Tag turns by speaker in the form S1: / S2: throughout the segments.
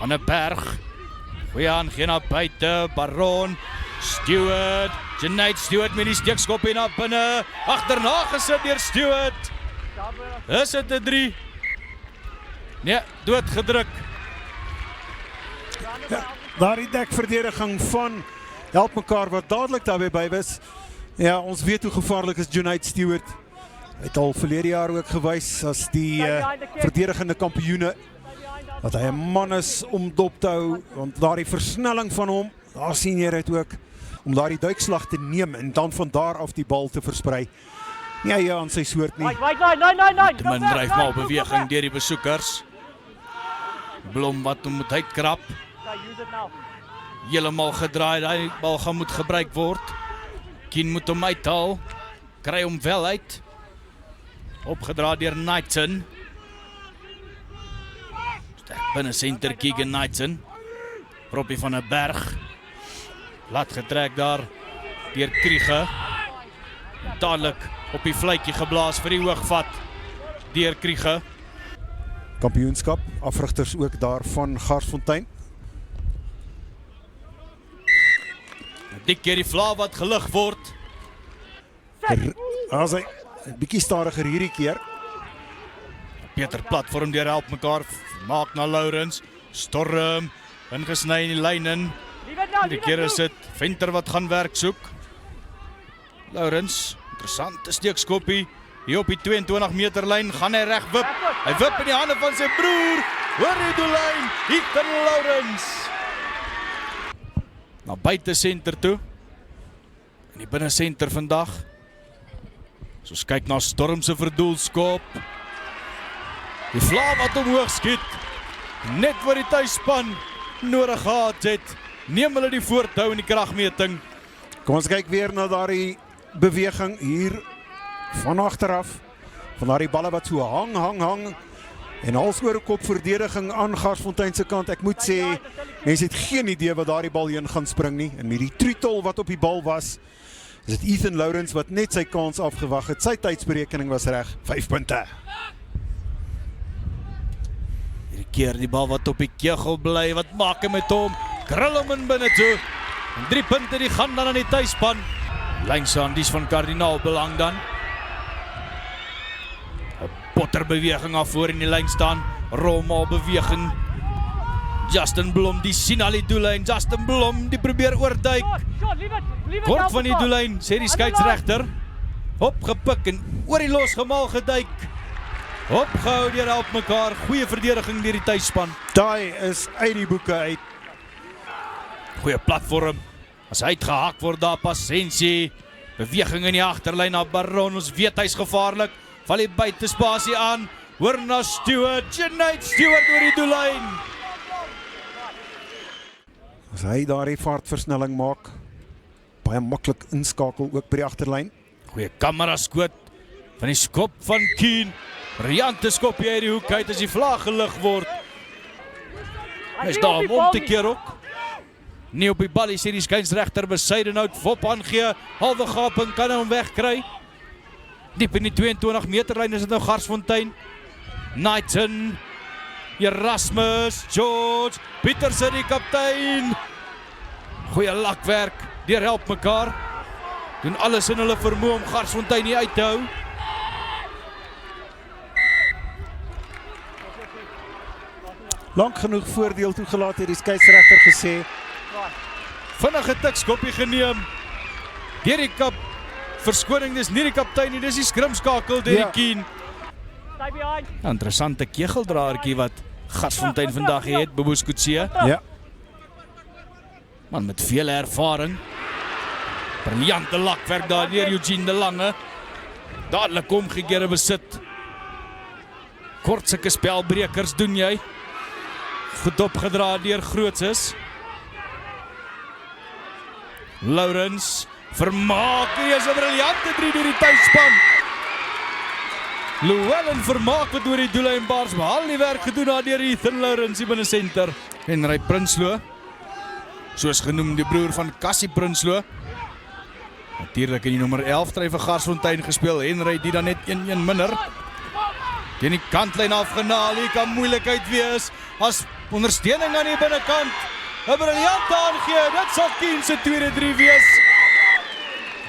S1: Van der Berg. Goeie aangeen na buite, Baron, Stewart, Junaid Stewart met die steekskop en na binne, agterna gesit deur Stewart. Is dit 'n 3? Nee, doodgedruk.
S2: Ja, daar die dekverdediging van Help Mekaar wat dadelik daarby by was. Ja, ons weet hoe gevaarlik is Junaid Stewart. Hy het al verlede jaar ook gewys as die verdedigende kampioene. Dat hy 'n man is om dop te hou, want daar die versnelling van hom, daar sien jy dit ook, om daar die duikslag te neem en dan van daar af die bal te versprei. Nie aan sy soort nie.
S1: Te min dryfmaal beweging deur die besoekers. Blom wat hom moet uitkrap. Heeltemal gedraai, daai bal gaan moet gebruik word. Kien moet hom uithaal, kry hom wel uit. Opgedra deur Knighton. Binne center Keegan Knighton. Robbie van der Berg. Laat getrek daar deur Kriege. Dadelik op die vletjie geblaas vir die hoogvat deur Kriege.
S2: Kampioenskap, afrigters ook daar van Garsfontein.
S1: Die keer die vla wat gelig word.
S2: As hy 'n bietjie stadiger hierdie keer.
S1: Peter platform deur Help Mekaar, maak na Lourens, storm, ingesny in die lyn in. Die keer is dit Venter wat gaan werk soek. Lourens, interessante steekskoppie, hier op die 22 meter lyn, gaan hy reg wip. Hy wip in die hande van sy broer, hoor die doellyn, Ethan Lourens. Na buite center toe, in die binne center vandag. Soos kyk na Storm se verdoelskop. Die vla wat omhoog skiet, net wat die tuisspan nodig gehad het, neem hulle die voortou in die kragmeting.
S2: Kom ons kyk weer na daardie beweging hier van agteraf, van daardie balle wat so hang, en hals oor kop verdediging aan Garsfontein se kant. Ek moet sê, mense het geen idee wat daardie bal heen gaan spring nie, en met die trutol wat op die bal was, is dit Ethan Lourens wat net sy kans afgewag het. Sy tydsberekening was reg, 5 punte.
S1: Hierdie keer die bal wat op die kegel bly, wat maak hy met hom? Krul hom in binne toe. En 3 punte die gaan dan aan die tuisspan. Lynsandies van kardinaal belang dan. 'n Potterbeweging af voor in die lyn staan. Rolmaal beweging. Justin Blom, die sien al die doellyn. Justin Blom, die probeer oorduik. Kort van die doellyn, sê die skeieregter. Opgepik en oor die losgemaal geduik. Opgehou deur Help Mekaar. Goeie verdediging deur die tuisspan.
S2: Daai is uit die boeke uit.
S1: Goeie platform. As hy uitgehak word daar Pasensie. Beweging in die agterlyn na Baron. Ons weet hy's gevaarlik. Val die buitespasie aan. Hoor na Stewart. Junaid Stewart oor die doellyn.
S2: As hy daardie vaartversnelling maak, baie maklik inskakel ook by die agterlyn.
S1: Goeie kamera skoot van die skop van Kien. Briljante skop hier uit die hoek uit as die vlag gelig word. Hy's daar om te keer ook. Nie op die bal, sê die skeieregter Besuidenhout Vop aangee. Halwe gaping kan hy hom wegkry. Diep in die 22 meter lyn is dit nou Garsfontein. Knighton, Erasmus, George, Pieterse die kaptein. Goeie lakwerk deur Help Mekaar. Doen alles in hulle vermoë om Garsfontein nie uit te hou.
S2: Lank genoeg voordeel toegelaat het die skeieregter gesê.
S1: Vinnige tikskoppie geneem. Deur die kap. Verskoning, dis nie die kaptein nie, dis die skrimskakel deur die Kien. Interessante kegeldraertjie wat Garsfontein vandag het, Boboes Kutsie.
S2: Ja.
S1: Man met veel ervaring. Briljante lakwerk daar deur Eugene de Lange. Dadelik omgekeerde besit. Kort sulke spelbrekers doen jy. Goed opgedra deur Grootses. Lourens vermaak, hier is 'n briljante 3 deur die tuisspan. Llewellyn vermaak wat oor die doellyn baars, maar al die werk gedoen daar deur Ethan Lourens hier binne senter. Henry Prinsloo, soos genoem die broer van Cassie Prinsloo. Natuurlik in die nommer 11 try vir Garsfontein gespeel. Henry die dan net 1-1 minder. Teen die kantlyn afgenaal, hier kan moeilikheid wees as Ondersteuning aan die binnekant. 'n Briljante aangee, dit sal Kien se tweede 3 wees.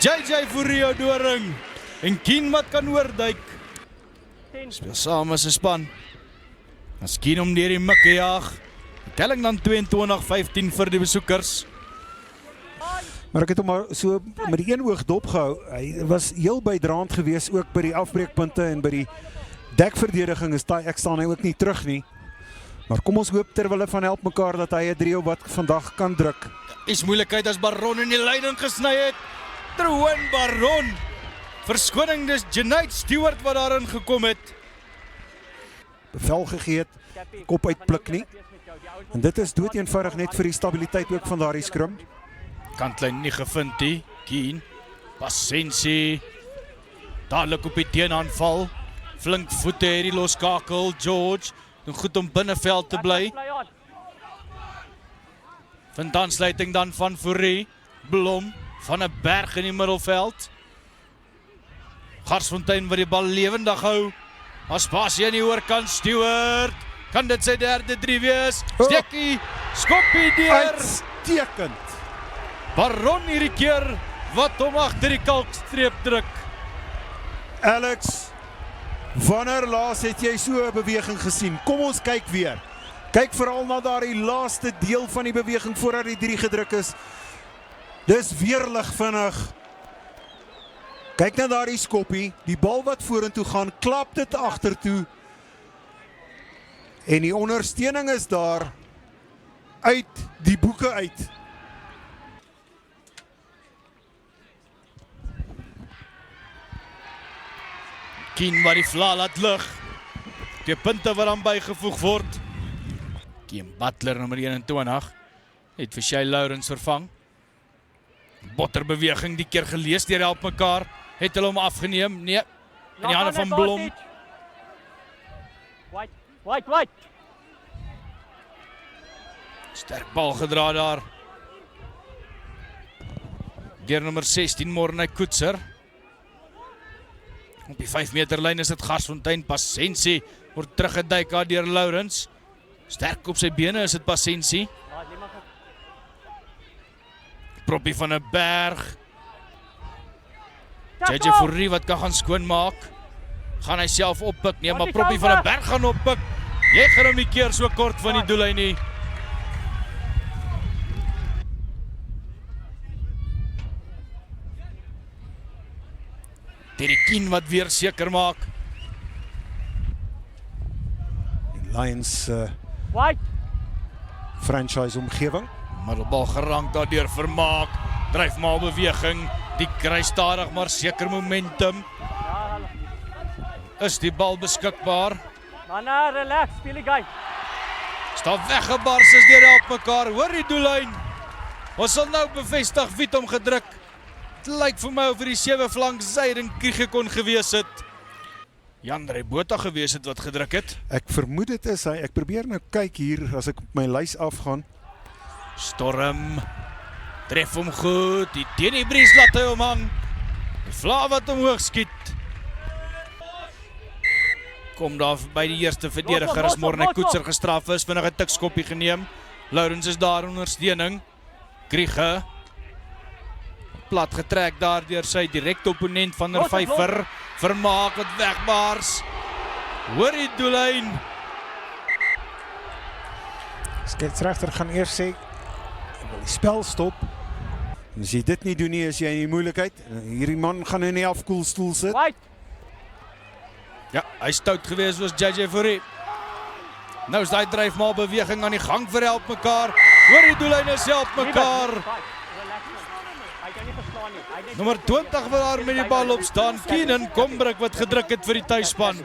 S1: JJ Fourie Doring en Kien wat kan oorduik. Speel saam as 'n span. As Kien om deur die mikke jaag. Die telling dan 22-15 vir die besoekers.
S2: Maar ek het hom maar so met die een oog dopgehou. Hy was heel bydraend geweest ook by die afbreekpunte en by die dekverdediging ek staan hy ook nie terug nie. Maar kom ons hoop terwille van help mekaar dat hy 'n 3 op wat vandag kan druk.
S1: Is moeilikheid as Baron in die leiding gesny het. Drouin Baron. Verskoning, dis Junaid Stewart wat daarin gekom het.
S2: Bevel gegee het, kop uitpluk nie. En dit is doeteenvoudig net vir die stabiliteit ook van daardie skrum.
S1: Kantlyn nie gevind nie. Kien. Pasensie. Dadelik op die teenaanval. Flink voete hierdie loskakel. George. Doen goed om binneveld te bly. Vind aansluiting dan van Fourie. Blom. Van 'n berg in die middelveld. Garsfontein wat die bal lewendig hou. Aspasie aan die oorkant. Stewart. Kan dit sy derde 3 wees? Stekkie. Skoppie deur.
S2: Uitstekend.
S1: Baron hierdie keer wat hom agter die kalkstreep druk.
S2: Alex, wanneer laas het jy so 'n beweging gesien? Kom ons kyk weer. Kyk veral na daardie laaste deel van die beweging voordat die 3 gedruk is. Dis weerlig vinnig. Kyk na daardie skoppie, die bal wat vorentoe gaan, klap dit agtertoe. En die ondersteuning is daar uit die boeke uit.
S1: Kien wat die vla laat lig. Die punte wat dan bygevoeg word. Kim Butler nommer 21 het vir Shay Lourens vervang. Botterbeweging die keer gelees deur help mekaar. Het hulle hom afgeneem? Nee. In die hande van Blom.
S3: Wait.
S1: Sterk bal gedra daar. Deur nommer 16 Morne Koetser. Op die 5 meter lyn is dit Garsfontein. Pasensie word teruggeduik daar deur Lourens. Sterk op sy bene is dit Pasensie. Proppie van 'n berg. JJ Fourie wat kan gaan skoonmaak. Gaan hy self oppik? Nee, maar Proppie van 'n berg gaan oppik. Jy gaan hom nie keer so kort van die doellyn nie. Kien wat weer seker maak.
S2: Die Lions franchise omgewing.
S1: Middelbal gerank daardeur Vermaak. Dryf maar beweging. Die kry stadig maar seker momentum. Is die bal beskikbaar?
S3: Manne, relax, speel die game.
S1: Staan weggebars is deur help mekaar. Hoor die doellyn. Ons sal nou bevestig wie het hom gedruk. Het lyk vir my of vir die 7 flank Zaiden Kriege kon gewees het. Jan-Drey Botha gewees het wat gedruk het.
S2: Ek vermoed dit is hy. Ek probeer nou kyk hier as ek op my lys afgaan.
S1: Storm. Tref hom goed. Die teen die bries laat hy hom hang. Die vla wat omhoog skiet. Kom daar by die eerste verdediger as Morne Koetser gestraf is. Vinnig 'n tikskoppie geneem. Lourens is daar ondersteuning. Kriege. Plat getrek daar deur sy direkte opponent van der Vyver. Vermaak wat wegbaars. Hoor die doellyn.
S2: Skeieregter gaan eers sê ek wil die spel stop. En as jy dit nie doen nie, is jy in die moeilikheid. Hierdie man gaan in die afkoelstoel sit.
S1: Ja, hy stout gewees was JJ Fourie. Nou is daai dryf maar beweging aan die gang vir help mekaar. Hoor die doellyne help mekaar. Nommer 20 wil daar met die bal op staan. Keenan Kombrug wat gedruk het vir die tuisspan.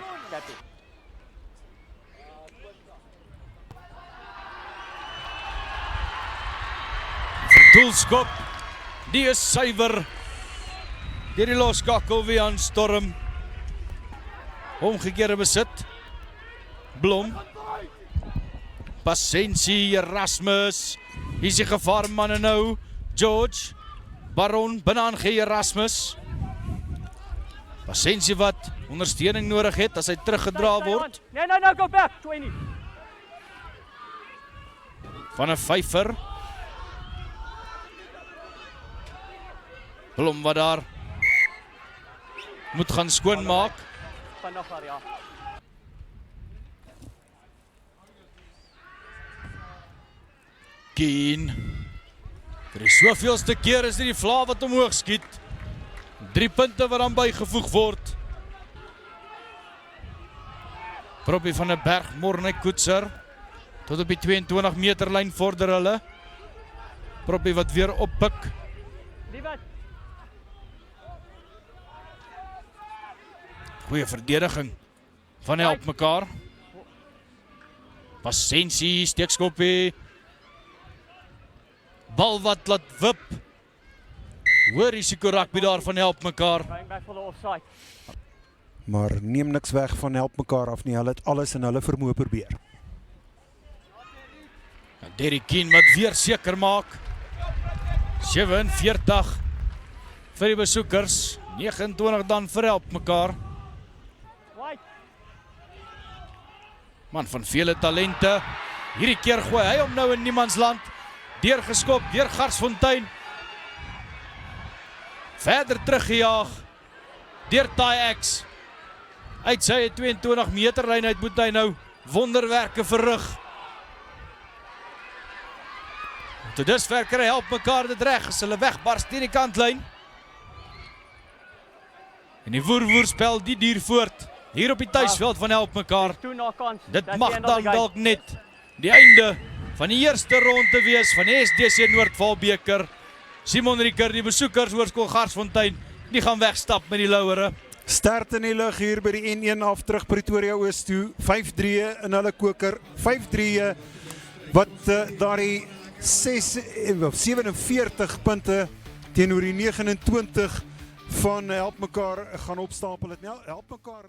S1: Doelskop. Die is suiwer. Deur die loskakel weer aan Storm. Omgekeerde besit. Blom. Pasensie, Erasmus. Hier is die gevaarmanne nou. George. Baron, binne aangee Erasmus. Pasensie wat ondersteuning nodig het as hy teruggedra word.
S3: No, go back, 20.
S1: van 'n vyfer. Blom wat daar moet gaan skoonmaak.
S3: Vinnig maar, ja.
S1: Keen. Vir die soveelste keer is dit die vla wat omhoog skiet. 3 punte wat dan bygevoeg word. Proppie van 'n Berg, Morne Koetser. Tot op die 22 meter lyn vorder hulle. Proppie wat weer oppik.
S3: Liewet.
S1: Goeie verdediging van help mekaar. Pasensie, steekskoppie. Bal wat laat wip. Hoor risiko rugby daar van help mekaar.
S3: Going back for the offside.
S2: Maar neem niks weg van help mekaar af nie. Hulle het alles in hulle vermoë probeer.
S1: Derrick Keen wat weer seker maak. 47 vir die besoekers. 29 dan vir help mekaar.
S3: White.
S1: Man van vele talente. Hierdie keer gooi hy hom nou in niemandsland. Deurgeskop deur Garsfontein. Verder teruggejaag deur Ty-X. Uit sy 22 meter lyn uit moet hy nou wonderwerke verrig. Tot dusver kry help mekaar dit reg as hulle wegbars teen die kantlyn. En die woer spel die duur voort hier op die tuisveld van help mekaar.
S3: Two knock-ons.
S1: Dit
S3: That's
S1: mag
S3: the end of the
S1: dan
S3: game.
S1: dalk net die einde van die eerste ronde wees van die SDC Noordwaalbeker. Simon Rieker, die besoekers Hoërskool Garsfontein, die gaan wegstap met die lauwere.
S2: Stert in die lug hier by die N1 af terug Pretoria Oos toe. 5-3 in hulle koker. 5-3 wat daardie 47 punte teenoor die 29 van help mekaar gaan opstapel. Het help mekaar